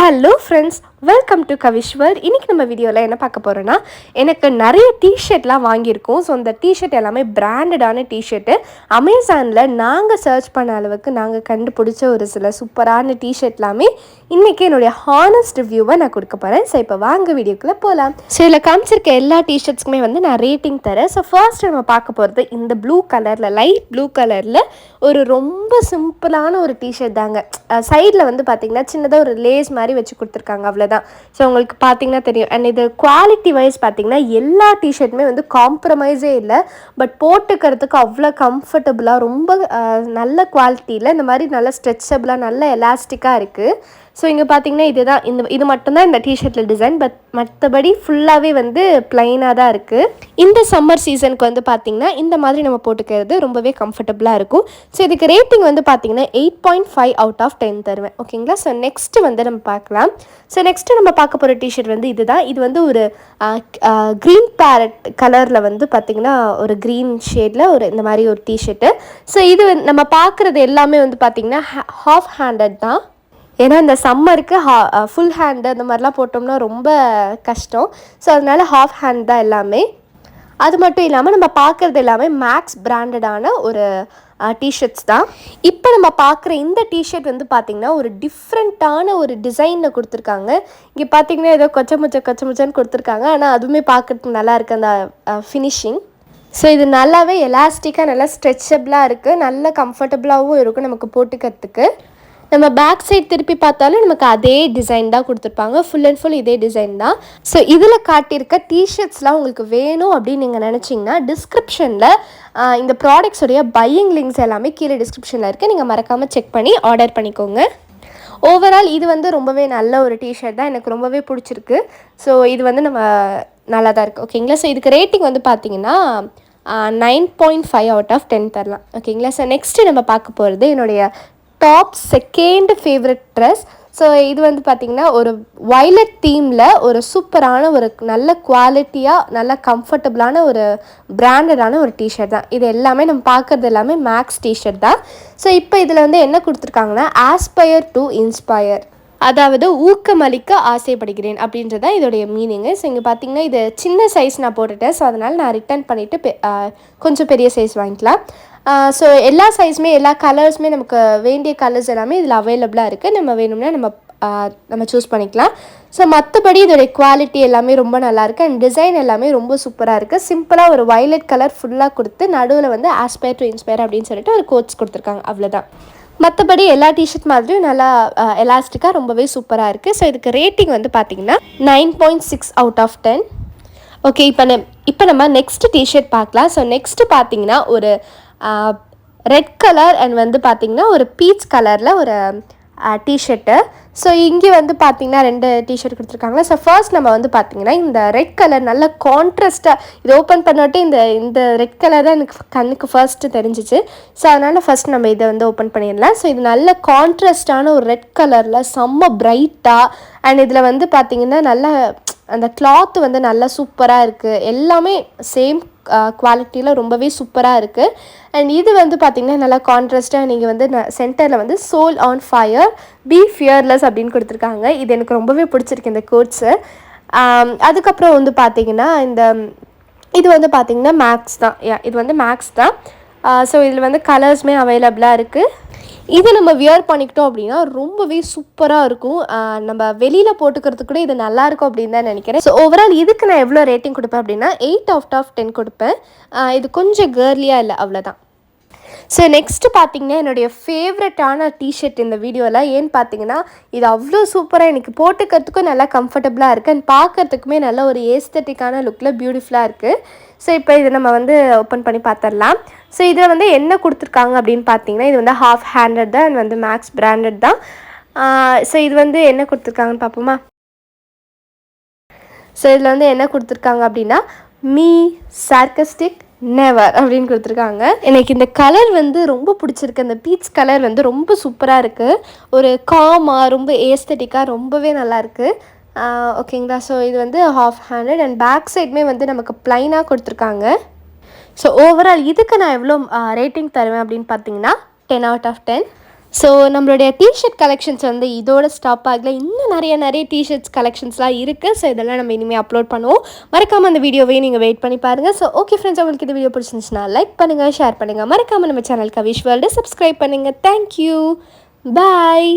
Hello friends, welcome to Kavishwar. இன்றைக்கி நம்ம வீடியோவில் என்ன பார்க்க போகிறோன்னா, எனக்கு நிறைய டிஷர்ட்லாம் வாங்கியிருக்கோம். ஸோ அந்த டிஷர்ட் எல்லாமே பிராண்டடான டிஷர்ட்டு. அமேசானில் நாங்கள் சர்ச் பண்ண அளவுக்கு நாங்கள் கண்டுபிடிச்ச ஒரு சில சூப்பரான டிஷர்ட் எல்லாமே இன்றைக்கி என்னுடைய ஹானஸ்ட் ரிவ்யூவை நான் கொடுக்க போகிறேன். ஸோ இப்போ வாங்க வீடியோக்குள்ளே போகலாம். ஸோ இதில் காமிச்சிருக்க எல்லா டிஷர்ட்ஸ்க்குமே வந்து நான் ரேட்டிங் தரேன். ஸோ ஃபர்ஸ்ட் நம்ம பார்க்க போகிறது இந்த ப்ளூ கலரில், லைட் ப்ளூ கலரில் ஒரு ரொம்ப சிம்பிளான ஒரு டிஷர்ட் தாங்க. சைடில் வந்து பார்த்திங்கன்னா சின்னதாக ஒரு லேஸ் மாதிரி வச்சு கொடுத்துருக்காங்க, அவ்வளோதான். ஸோ உங்களுக்கு பார்த்தீங்கன்னா தெரியும். அண்ட் இது குவாலிட்டி வைஸ் பார்த்தீங்கன்னா எல்லா டிஷர்ட்டுமே வந்து காம்ப்ரமைஸே இல்லை. பட் போட்டுக்கிறதுக்கு அவ்வளோ கம்ஃபர்டபுளாக, ரொம்ப நல்ல குவாலிட்டியில், இந்த மாதிரி நல்ல ஸ்ட்ரெச்சபிளாக, நல்ல எலாஸ்டிக்காக இருக்குது. ஸோ இங்கே பார்த்தீங்கன்னா இது மட்டும்தான் இந்த டிஷர்ட்டில் டிசைன். பட் மற்றபடி ஃபுல்லாகவே வந்து ப்ளைனாக தான் இருக்குது. இந்த சம்மர் சீசனுக்கு வந்து பார்த்திங்கன்னா இந்த மாதிரி நம்ம போட்டுக்கிறது ரொம்பவே கம்ஃபர்டபுளாக இருக்கும். ஸோ இதுக்கு ரேட்டிங் வந்து பார்த்திங்கன்னா 8.5 அவுட் ஆஃப் 10 தருவேன். ஓகேங்களா? ஸோ நெக்ஸ்ட்டு வந்து நம்ம பார்க்கலாம். ஸோ நெக்ஸ்ட்டு நம்ம பார்க்க போகிற டிஷர்ட் வந்து இதுதான். இது வந்து ஒரு க்ரீன் பேரட் கலரில் வந்து பார்த்திங்கன்னா ஒரு க்ரீன் ஷேடில் ஒரு இந்த மாதிரி ஒரு டிஷர்ட்டு. ஸோ இது நம்ம பார்க்குறது எல்லாமே வந்து பார்த்திங்கன்னா ஹாஃப் ஹேண்டட் தான். ஏன்னா இந்த சம்மருக்கு ஃபுல் ஹேண்டு அந்த மாதிரிலாம் போட்டோம்னா ரொம்ப கஷ்டம். ஸோ அதனால ஹாஃப் ஹேண்ட் தான் எல்லாமே. அது மட்டும் இல்லாமல் நம்ம பார்க்குறது எல்லாமே மேக்ஸ் பிராண்டடான ஒரு டிஷர்ட்ஸ் தான். இப்போ நம்ம பார்க்குற இந்த டிஷர்ட் வந்து பார்த்திங்கன்னா ஒரு டிஃப்ரெண்ட்டான ஒரு டிசைனில் கொடுத்துருக்காங்க. இங்கே பார்த்திங்கன்னா ஏதோ கொச்ச முச்சன்னு கொடுத்துருக்காங்க. ஆனால் அதுவுமே பார்க்குறதுக்கு நல்லா இருக்குது அந்த ஃபினிஷிங். ஸோ இது நல்லாவே எலாஸ்டிக்காக, நல்லா ஸ்ட்ரெச்சபிளாக இருக்குது, நல்ல கம்ஃபர்டபுளாகவும் இருக்கும் நமக்கு போட்டுக்கிறதுக்கு. நம்ம பேக் சைட் திருப்பி பார்த்தாலும் நமக்கு அதே டிசைன் தான் கொடுத்துருப்பாங்க. ஃபுல் அண்ட் ஃபுல் இதே டிசைன் தான். ஸோ இதில் காட்டியிருக்க டிஷர்ட்ஸ்லாம் உங்களுக்கு வேணும் அப்படின்னு நீங்கள் நினச்சிங்கன்னா டிஸ்கிரிப்ஷனில் இந்த ப்ராடக்ட்ஸுடைய பையிங் லிங்க்ஸ் எல்லாமே கீழே டிஸ்கிரிப்ஷனில் இருக்குது. நீங்கள் மறக்காமல் செக் பண்ணி ஆர்டர் பண்ணிக்கோங்க. ஓவரால் இது வந்து ரொம்பவே நல்ல ஒரு டிஷர்ட் தான், எனக்கு ரொம்பவே பிடிச்சிருக்கு. ஸோ இது வந்து நம்ம நல்லா தான் இருக்குது. ஓகேங்களா? ஸோ இதுக்கு ரேட்டிங் வந்து பார்த்திங்கன்னா 9.5 அவுட் ஆஃப் 10 தரலாம். ஓகேங்களா? ஸோ நெக்ஸ்ட்டு நம்ம பார்க்க போகிறது என்னுடைய top second favourite dress. So இது வந்து பார்த்திங்கன்னா ஒரு வயலட் தீமில் ஒரு சூப்பரான ஒரு நல்ல குவாலிட்டியாக, நல்ல கம்ஃபர்டபுளான ஒரு பிராண்டடான ஒரு டிஷர்ட் தான். இது எல்லாமே நம்ம பார்க்குறது எல்லாமே மேக்ஸ் டிஷர்ட் தான். ஸோ இப்போ இதில் வந்து என்ன கொடுத்துருக்காங்கன்னா ஆஸ்பயர் டு இன்ஸ்பயர், அதாவது ஊக்கமளிக்க ஆசைப்படுகிறேன் அப்படின்றது தான் இதோடைய மீனிங்கு. ஸோ இங்கே பார்த்திங்கன்னா இது சின்ன சைஸ் நான் போட்டுட்டேன். ஸோ அதனால் நான் ரிட்டர்ன் பண்ணிவிட்டு கொஞ்சம் பெரிய சைஸ் வாங்கிக்கலாம். ஸோ எல்லா சைஸுமே, எல்லா கலர்ஸுமே, நமக்கு வேண்டிய கலர்ஸ் எல்லாமே இதில் அவைலபிளாக இருக்குது. நம்ம வேணும்னா நம்ம சூஸ் பண்ணிக்கலாம். ஸோ மற்றபடி இதோடைய குவாலிட்டி எல்லாமே ரொம்ப நல்லாயிருக்கு. அண்ட் டிசைன் எல்லாமே ரொம்ப சூப்பராக இருக்குது. சிம்பிளாக ஒரு வயலட் கலர் ஃபுல்லாக கொடுத்து நடுவில் வந்து ஆஸ்பயர் டு இன்ஸ்பயர் அப்படின்னு சொல்லிட்டு ஒரு கோட்ஸ் கொடுத்துருக்காங்க, அவ்வளோதான். மற்றபடி எல்லா டிஷர்ட் மாதிரியும் நல்லா எலாஸ்டிக்காக ரொம்பவே சூப்பராக இருக்குது. ஸோ இதுக்கு ரேட்டிங் வந்து பார்த்திங்கன்னா 9.6 அவுட் ஆஃப் 10. ஓகே, இப்போ நம்ம நெக்ஸ்ட் டிஷர்ட் பார்க்கலாம். ஸோ நெக்ஸ்ட்டு பார்த்திங்கன்னா ஒரு ரெட் கலர் அண்ட் வந்து பார்த்திங்கன்னா ஒரு பீச் கலரில் ஒரு டிஷர்ட்டு. ஸோ இங்கே வந்து பார்த்திங்கன்னா 2 டிஷர்ட் கொடுத்துருக்காங்க. ஸோ ஃபர்ஸ்ட் நம்ம வந்து பார்த்திங்கன்னா இந்த ரெட் கலர் நல்ல கான்ட்ராஸ்ட்டாக, இது ஓப்பன் பண்ணிட்டு இந்த ரெட் கலர் தான் எனக்கு கண்ணுக்கு ஃபர்ஸ்ட்டு தெரிஞ்சிச்சு. ஸோ அதனால் ஃபர்ஸ்ட் நம்ம இதை வந்து ஓப்பன் பண்ணிடலாம். ஸோ இது நல்ல கான்ட்ராஸ்டான ஒரு ரெட் கலரில் செம்ம பிரைட்டாக, அண்ட் இதில் வந்து பார்த்திங்கன்னா நல்லா அந்த கிளாத் வந்து நல்லா சூப்பராக இருக்குது. எல்லாமே சேம் குவாலிட்டியில் ரொம்பவே சூப்பராக இருக்குது. அண்ட் இது வந்து பார்த்திங்கன்னா நல்லா கான்ட்ராஸ்ட்டாக நீங்கள் வந்து சென்டரில் வந்து soul on fire, be fearless அப்படின்னு கொடுத்துருக்காங்க. இது எனக்கு ரொம்பவே பிடிச்சிருக்கு இந்த கோட்ஸு. அதுக்கப்புறம் வந்து பார்த்திங்கன்னா இது வந்து பார்த்திங்கன்னா மேக்ஸ் தான். இது வந்து மேக்ஸ் தான். ஸோ இதில் வந்து கலர்ஸுமே அவைலபிளாக இருக்குது. இது நம்ம வியர் பண்ணிக்கிட்டோம் அப்படின்னா ரொம்பவே சூப்பராக இருக்கும். நம்ம வெளியில் போட்டுக்கிறதுக்கு கூட இது நல்லாயிருக்கும் அப்படின்னு தான் நினைக்கிறேன். ஸோ ஓவரால் இதுக்கு நான் எவ்வளோ ரேட்டிங் கொடுப்பேன் அப்படின்னா 8 அவுட் ஆஃப் 10 கொடுப்பேன். இது கொஞ்சம் கேர்லியாக இல்லை, அவ்வளோதான். ஸோ நெக்ஸ்ட்டு பார்த்திங்கன்னா என்னுடைய ஃபேவரட்டான டிஷர்ட் இந்த வீடியோவில். ஏன்னு பார்த்தீங்கன்னா இது அவ்வளோ சூப்பராக, எனக்கு போட்டுக்கிறதுக்கும் நல்லா கம்ஃபர்டபுளாக இருக்குது. அண்ட் பார்க்குறதுக்குமே நல்ல ஒரு ஏஸ்தட்டிக்கான லுக்கில் பியூட்டிஃபுல்லாக இருக்குது. ஸோ இப்போ இதை நம்ம வந்து ஓப்பன் பண்ணி பார்த்துடலாம். ஸோ இதில் வந்து என்ன கொடுத்துருக்காங்க அப்படின்னு பார்த்தீங்கன்னா இது வந்து ஹாஃப் ஹேண்டட் தான், அண்ட் வந்து மேக்ஸ் பிராண்டட் தான். ஸோ இது வந்து என்ன கொடுத்துருக்காங்கன்னு பார்ப்போமா. ஸோ இதில் வந்து என்ன கொடுத்துருக்காங்க அப்படின்னா மீ சார்கஸ்டிக் நெவர் அப்படின்னு கொடுத்துருக்காங்க. எனக்கு இந்த கலர் வந்து ரொம்ப பிடிச்சிருக்கு. அந்த பீச் கலர் வந்து ரொம்ப சூப்பராக இருக்குது. ஒரு காமாக, ரொம்ப ஏஸ்தட்டிக்காக, ரொம்பவே நல்லாயிருக்கு. ஓகேங்களா? ஸோ இது வந்து ஹாஃப் ஹேண்டட் அண்ட் பேக் சைடுமே வந்து நமக்கு ப்ளைனாக கொடுத்துருக்காங்க. ஸோ ஓவரால் இதுக்கு நான் எவ்வளோ ரேட்டிங் தருவேன் அப்படின்னு பார்த்தீங்கன்னா 10 அவுட் ஆஃப் 10. ஸோ நம்மளுடைய டிஷர்ட் கலெக்ஷன்ஸ் வந்து இதோட ஸ்டாப் ஆகல. இன்னும் நிறைய டிஷர்ட்ஸ் கலெக்ஷன்ஸ்லாம் இருக்குது. ஸோ இதெல்லாம் நம்ம இனிமேல் அப்லோட் பண்ணுவோம். மறக்காமல் அந்த வீடியோவையும் நீங்கள் வெயிட் பண்ணி பாருங்கள். ஸோ ஓகே ஃப்ரெண்ட்ஸ், உங்களுக்கு இந்த வீடியோ பிடிச்சிருந்துச்சுன்னா லைக் பண்ணுங்கள், ஷேர் பண்ணுங்கள். மறக்காமல் நம்ம சேனல் கவிஷ் வேர்ல்டு சப்ஸ்கிரைப் பண்ணுங்கள். தேங்க்யூ, பாய்.